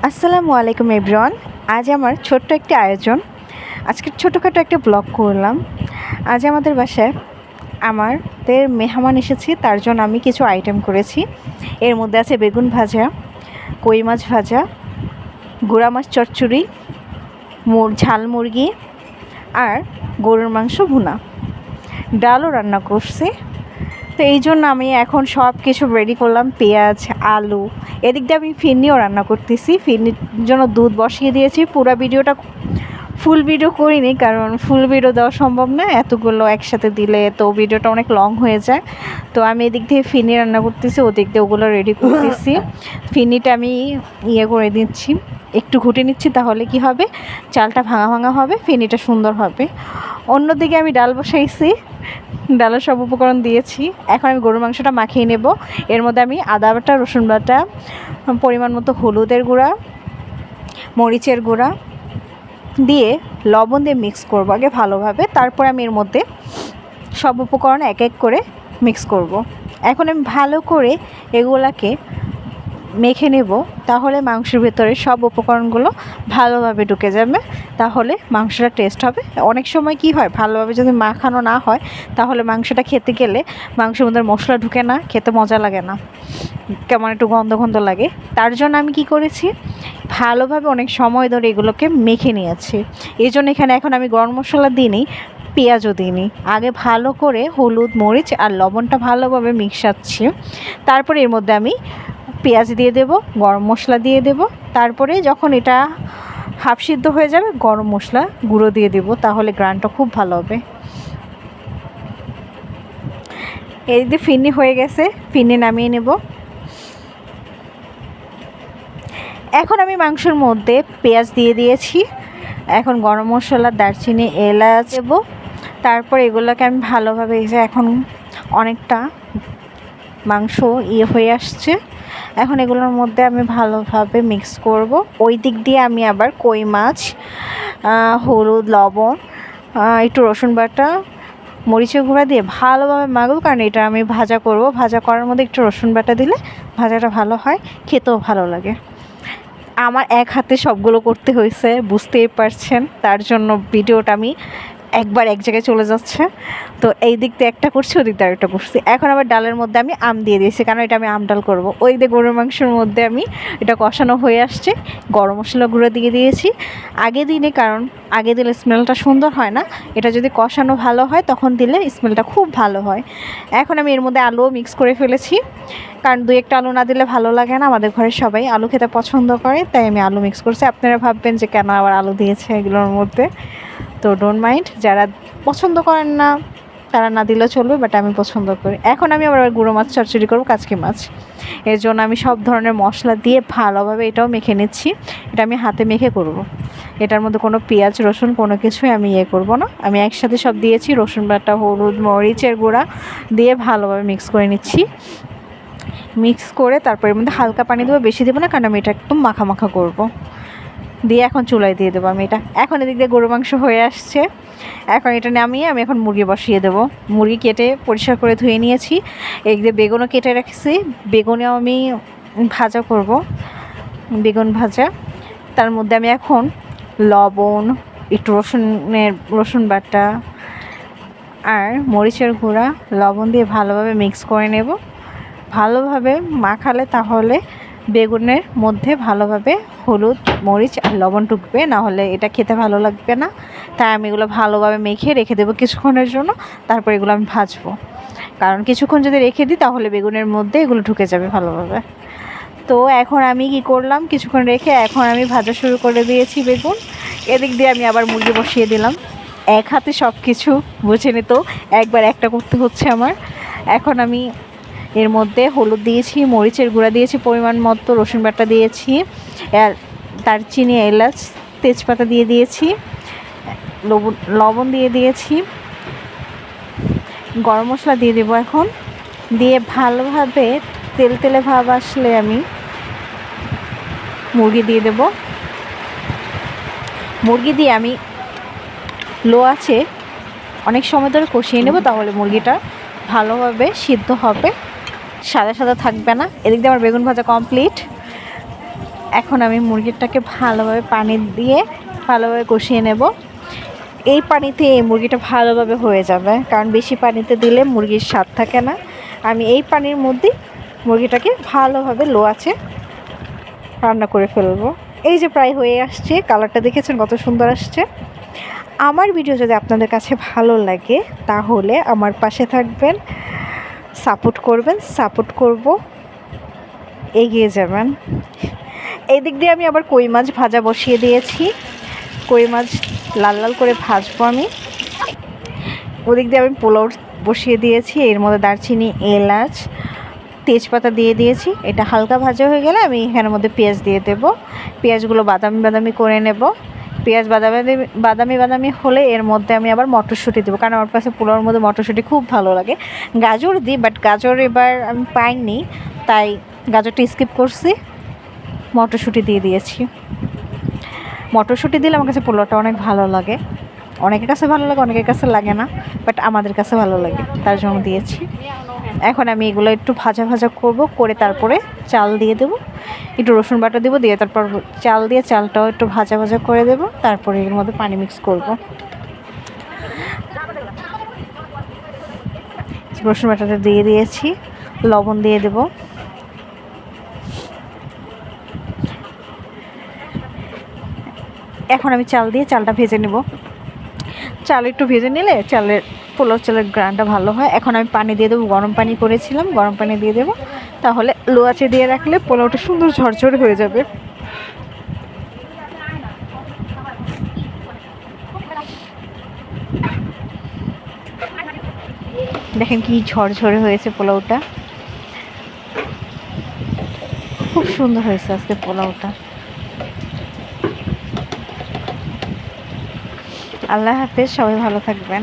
আসসালামু আলাইকুম এভরিওয়ান। আজ আমার ছোট্ট একটি আয়োজন, আজকে ছোটোখাটো একটা ব্লগ করলাম। আজ আমাদের বাসায় আমাদের মেহমান এসেছে, তার জন্য আমি কিছু আইটেম করেছি। এর মধ্যে আছে বেগুন ভাজা, কই মাছ ভাজা, গুঁড়া মাছ চচ্চড়ি, ঝাল মুরগি আর গরুর মাংস ভুনা, ডালও রান্না করছি। তো এই জন্য আমি এখন সব কিছু রেডি করলাম, পেঁয়াজ, আলু। এদিক দিয়ে আমি ফিরনিও রান্না করতেছি, ফিরনির জন্য দুধ বসিয়ে দিয়েছি। পুরো ভিডিওটা ফুল ভিডিও করিনি, কারণ ফুল ভিডিও দেওয়া সম্ভব না, এতগুলো একসাথে দিলে তো ভিডিওটা অনেক লং হয়ে যায়। তো আমি এদিক দিয়ে ফিরনি রান্না করতেছি, ওদিক দিয়ে ওগুলো রেডি করতেছি। ফিরনিটা আমি করে দিচ্ছি, একটু ঘুটে নিচ্ছি, তাহলে কি হবে, চালটা ভাঙা ভাঙা হবে, ফিরনিটা সুন্দর হবে। অন্যদিকে আমি ডাল বসাইছি, ডালের সব উপকরণ দিয়েছি। এখন আমি গরুর মাংসটা মাখিয়ে নেব। এর মধ্যে আমি আদা বাটা, রসুন বাটা, পরিমাণ মতো হলুদের গুঁড়া, মরিচের গুঁড়া দিয়ে লবণ দিয়ে মিক্স করব আগে ভালোভাবে। তারপর আমি এর মধ্যে সব উপকরণ এক এক করে মিক্স করব। এখন আমি ভালো করে এগুলাকে মেখে নেব, তাহলে মাংসের ভেতরে সব উপকরণগুলো ভালোভাবে ঢুকে যাবে, তাহলে মাংসটা টেস্ট হবে। অনেক সময় কি হয়, ভালোভাবে যদি মাখানো না হয়, তাহলে মাংসটা খেতে গেলে মাংসের মধ্যে মশলা ঢুকে না, খেতে মজা লাগে না, কেমন একটু গন্ধ গন্ধ লাগে। তার জন্য আমি কি করেছি, ভালোভাবে অনেক সময় ধরে এগুলোকে মেখে নিয়েছি। এই জন্য এখানে এখন আমি গরম মশলা দিইনি, পেঁয়াজও দিইনি, আগে ভালো করে হলুদ, মরিচ আর লবণটা ভালোভাবে মিশাচ্ছি। তারপরে এর মধ্যে আমি পেঁয়াজ দিয়ে দেব, গরম মশলা দিয়ে দেব। তারপরে যখন এটা হাফ সিদ্ধ হয়ে যাবে, গরম মশলা গুঁড়ো দিয়ে দেব, তাহলে গ্রানটা খুব ভালো হবে। এই যে ফিরনি হয়ে গেছে, ফিরনি নামিয়ে নেব। এখন আমি মাংসের মধ্যে পেঁয়াজ দিয়ে দিয়েছি, এখন গরম মশলা, দারচিনি, এলাচ দেবো। তারপর এগুলোকে আমি ভালোভাবে, এই যে এখন অনেকটা মাংস হয়ে আসছে, এখন এগুলোর মধ্যে আমি ভালোভাবে মিক্স করব। ওই দিক দিয়ে আমি আবার কই মাছ, হলুদ, লবণ, একটু রসুন বাটা, মরিচের গুঁড়া দিয়ে ভালোভাবে মাখবো, কারণ এটা আমি ভাজা করব। ভাজা করার মধ্যে একটু রসুন বাটা দিলে ভাজাটা ভালো হয়, খেতেও ভালো লাগে। আমার এক হাতে সবগুলো করতে হয়েছে, বুঝতেই পারছেন, তার জন্য ভিডিওটা আমি একবার এক জায়গায় চলে যাচ্ছে। তো এই দিক দিয়ে একটা করছি, ওই দিক দিয়ে আরেকটা করছি। এখন আবার ডালের মধ্যে আমি আম দিয়ে দিয়েছি, কারণ এটা আমি আম ডাল করবো। ওই দিয়ে গরুর মাংসের মধ্যে আমি এটা কষানো হয়ে আসছে, গরম মশলা গুঁড়ো দিয়ে দিয়েছি আগে দিনে, কারণ আগে দিলে স্মেলটা সুন্দর হয় না, এটা যদি কষানো ভালো হয় তখন দিলে স্মেলটা খুব ভালো হয়। এখন আমি এর মধ্যে আলুও মিক্স করে ফেলেছি, কারণ দুই একটা আলু না দিলে ভালো লাগে না, আমাদের ঘরে সবাই আলু খেতে পছন্দ করে, তাই আমি আলু মিক্স করছি। আপনারা ভাববেন যে কেন আবার আলু দিয়েছে এগুলোর মধ্যে, তো ডোন্ট মাইন্ড, যারা পছন্দ করেন না তারা না দিলেও চলবে, বাট আমি পছন্দ করি। এখন আমি আবার গুঁড়ো মাছ চচ্চড়ি করবো, কাচকি মাছ। এর জন্য আমি সব ধরনের মশলা দিয়ে ভালোভাবে এটাও মেখে নিচ্ছি। এটা আমি হাতে মেখে করব। এটার মধ্যে কোনো পেঁয়াজ, রসুন কোনো কিছুই আমি করব না, আমি একসাথে সব দিয়েছি। রসুন বাটা, হলুদ, মরিচের গুঁড়া দিয়ে ভালোভাবে মিক্স করে নিচ্ছি। মিক্স করে তারপর এর মধ্যে হালকা পানি দেবো, বেশি দেবো না, কারণ আমি এটা একদম মাখা মাখা করব। দিয়ে এখন চুলায় দিয়ে দেবো আমি এটা। এখন এদিক দিয়ে গরু মাংস হয়ে আসছে, এখন এটা নামিয়ে আমি এখন মুরগি বসিয়ে দেবো। মুরগি কেটে পরিষ্কার করে ধুয়ে নিয়েছি, এদিক দিয়ে বেগুনও কেটে রাখছি, বেগুনেও আমি ভাজা করব, বেগুন ভাজা। তার মধ্যে আমি এখন লবণ, একটু রসুন বাটা আর মরিচের গুঁড়া, লবণ দিয়ে ভালোভাবে মিক্স করে নেব। ভালোভাবে মাখালে তাহলে বেগুনের মধ্যে ভালোভাবে হলুদ, মরিচ আর লবণ ঢুকবে, না হলে এটা খেতে ভালো লাগবে না। তাই আমি এগুলো ভালোভাবে মেখে রেখে দেবো কিছুক্ষণের জন্য, তারপর এগুলো আমি ভাজবো, কারণ কিছুক্ষণ যদি রেখে দিই তাহলে বেগুনের মধ্যে এগুলো ঢুকে যাবে ভালোভাবে। তো এখন আমি কি করলাম, কিছুক্ষণ রেখে এখন আমি ভাজা শুরু করে দিয়েছি বেগুন। এদিক দিয়ে আমি আবার মুরগি বসিয়ে দিলাম, এক হাতে সব কিছু বুঝে নিত, একবার একটা করতে হচ্ছে আমার। এখন আমি এর মধ্যে হলুদ দিয়েছি, মরিচের গুঁড়া দিয়েছি পরিমাণ মতো, রসুন বাটা দিয়েছি, আর দারচিনি, এলাচ, তেজপাতা দিয়ে দিয়েছি, লবণ দিয়ে দিয়েছি, গরম মশলা দিয়ে দেবো এখন। দিয়ে ভালোভাবে তেল তেলে ভাব আসলে আমি মুরগি দিয়ে দেব। মুরগি দিয়ে আমি লো আছে অনেক সময় ধরে কষিয়ে নেব, তাহলে মুরগিটা ভালোভাবে সিদ্ধ হবে, সাদা সাদা থাকবে না। এদিক দিয়ে আমার বেগুন ভাজা কমপ্লিট। এখন আমি মুরগিটাকে ভালোভাবে পানি দিয়ে ভালোভাবে কষিয়ে নেব। এই পানিতে এই মুরগিটা ভালোভাবে হয়ে যাবে, কারণ বেশি পানিতে দিলে মুরগির স্বাদ থাকে না। আমি এই পানির মধ্যেই মুরগিটাকে ভালোভাবে লো আঁচে রান্না করে ফেলবো। এই যে প্রায় হয়ে আসছে, কালারটা দেখেছেন কত সুন্দর আসছে। আমার ভিডিও যদি আপনাদের কাছে ভালো লাগে তাহলে আমার পাশে থাকবেন, সাপোর্ট করবেন, সাপোর্ট করব, এগিয়ে যাবেন। এই দিক দিয়ে আমি আবার কই মাছ ভাজা বসিয়ে দিয়েছি। কই মাছ লাল লাল করে ভাজবো আমি। ওদিক দিয়ে আমি পোলাও বসিয়ে দিয়েছি। এর মধ্যে দারচিনি, এলাচ, তেজপাতা দিয়ে দিয়েছি। এটা হালকা ভাজা হয়ে গেলে আমি এখানের মধ্যে পেঁয়াজ দিয়ে দেব। পেঁয়াজগুলো বাদামি বাদামি করে নেব। পেঁয়াজ বাদামি বাদামি হলে এর মধ্যে আমি আবার মটরশুঁটি দেবো, কারণ আমার কাছে পোলাওর মধ্যে মটরশুঁটি খুব ভালো লাগে। গাজর দিই, বাট গাজর এবার আমি পাইনি, তাই গাজরটা স্কিপ করছি, মটরশুঁটি দিয়ে দিয়েছি। মটরশুঁটি দিলে আমার কাছে পোলাওটা অনেক ভালো লাগে। অনেকের কাছে ভালো লাগে, অনেকের কাছে লাগে না, বাট আমাদের কাছে ভালো লাগে, তার জন্য দিয়েছি। এখন আমি এগুলো একটু ভাজা ভাজা করব, করে তারপরে চাল দিয়ে দেবো, একটু রসুন বাটা দেবো, দিয়ে তারপর চাল দিয়ে চালটাও একটু ভাজা ভাজা করে দেবো, তারপরে এর মধ্যে পানি মিক্স করব। রসুন বাটাটা দিয়ে দিয়েছি, লবণ দিয়ে দেবো। এখন আমি চাল দিয়ে চালটা ভেজে নেব। চাল একটু ভেজে নিলে পোলাও চালের গ্রানটা ভালো হয়। এখন আমি পানি দিয়ে দেবো, গরম পানি করেছিলাম, গরম পানি দিয়ে দেবো, তাহলে লো আঁচে দিয়ে রাখলে পোলাওটা সুন্দর ঝরঝরে হয়ে যাবে। দেখেন কি ঝরঝরে হয়েছে পোলাওটা, খুব সুন্দর হয়েছে আজকে পোলাওটা। আল্লাহ হাফেজ, সবাই ভালো থাকবেন।